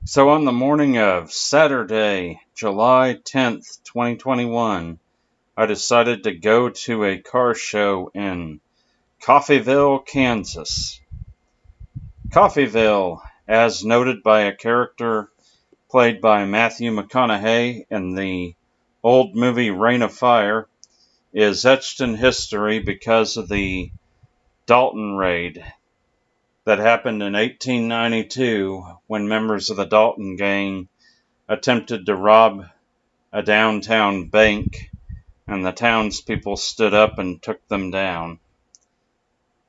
So on the morning of Saturday, July 10th, 2021, I decided to go to a car show in Coffeyville, Kansas. Coffeyville, as noted by a character played by Matthew McConaughey in the old movie Reign of Fire, is etched in history because of the Dalton raid that happened in 1892 when members of the Dalton gang attempted to rob a downtown bank, and the townspeople stood up and took them down.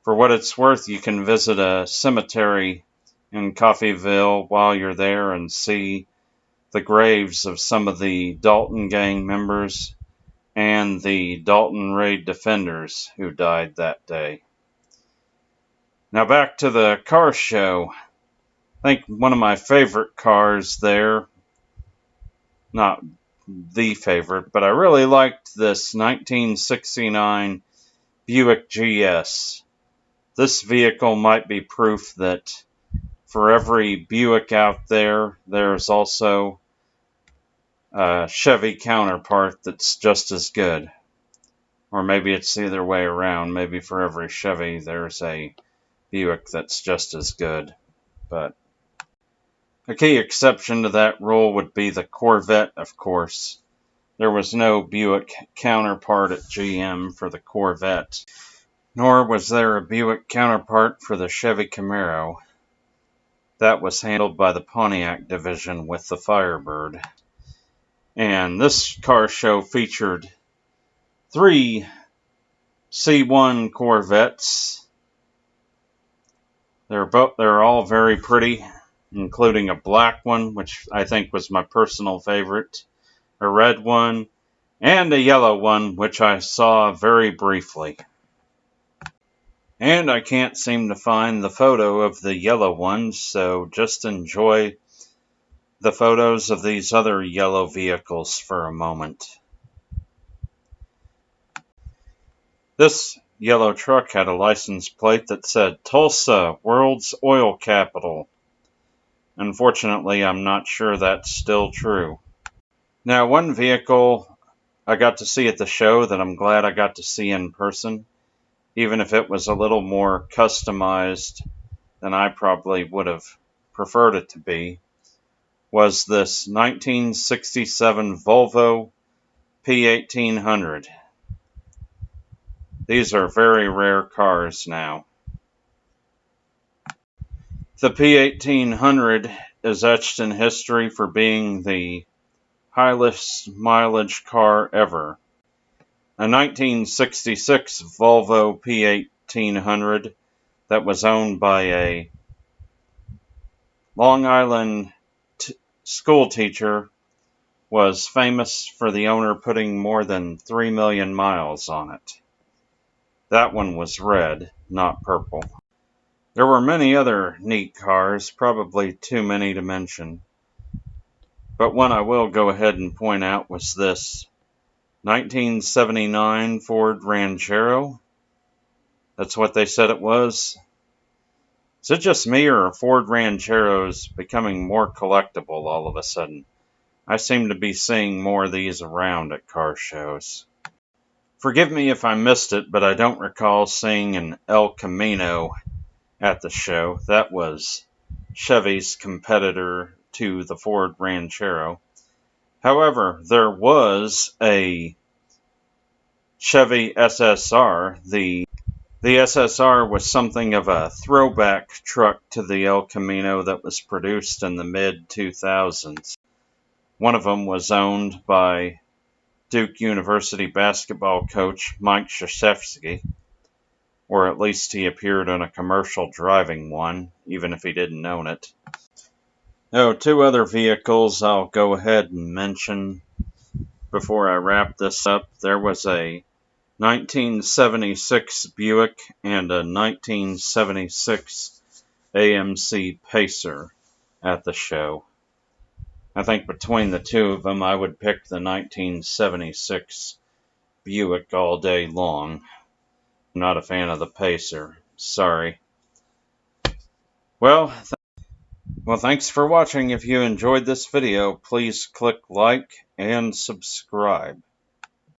For what it's worth, you can visit a cemetery in Coffeyville while you're there and see the graves of some of the Dalton gang members and the Dalton raid defenders who died that day. Now back to the car show. I think one of my favorite cars there, not the favorite, but I really liked this 1969 Buick GS. This vehicle might be proof that for every Buick out there, there's also a Chevy counterpart that's just as good. Or maybe it's the other way around. Maybe for every Chevy, there's a Buick that's just as good. But a key exception to that rule would be the Corvette, of course. There was no Buick counterpart at GM for the Corvette, nor was there a Buick counterpart for the Chevy Camaro. That was handled by the Pontiac division with the Firebird. And this car show featured 3 C1 Corvettes. They're all very pretty, including a black one, which I think was my personal favorite, a red one, and a yellow one, which I saw very briefly. And I can't seem to find the photo of the yellow one, so just enjoy the photos of these other yellow vehicles for a moment. This yellow truck had a license plate that said Tulsa, World's Oil Capital. Unfortunately, I'm not sure that's still true. Now, one vehicle I got to see at the show that I'm glad I got to see in person, even if it was a little more customized than I probably would have preferred it to be, was this 1967 Volvo P1800. These are very rare cars now. The P1800 is etched in history for being the highest mileage car ever. A 1966 Volvo P1800 that was owned by a Long Island school teacher was famous for the owner putting more than 3 million miles on it. That one was red, not purple. There were many other neat cars, probably too many to mention. But one I will go ahead and point out was this 1979 Ford Ranchero. That's what they said it was. Is it just me, or are Ford Rancheros becoming more collectible all of a sudden? I seem to be seeing more of these around at car shows. Forgive me if I missed it, but I don't recall seeing an El Camino at the show. That was Chevy's competitor to the Ford Ranchero. However, there was a Chevy SSR. The SSR was something of a throwback truck to the El Camino that was produced in the mid-2000s. One of them was owned by Duke University basketball coach Mike Krzyzewski, or at least he appeared on a commercial driving one, even if he didn't own it. Oh, 2 other vehicles I'll go ahead and mention before I wrap this up. There was a 1976 Buick and a 1976 AMC Pacer at the show. I think between the 2 of them, I would pick the 1976 Buick all day long. I'm not a fan of the Pacer. Sorry. Well, Well, thanks for watching. If you enjoyed this video, please click like and subscribe.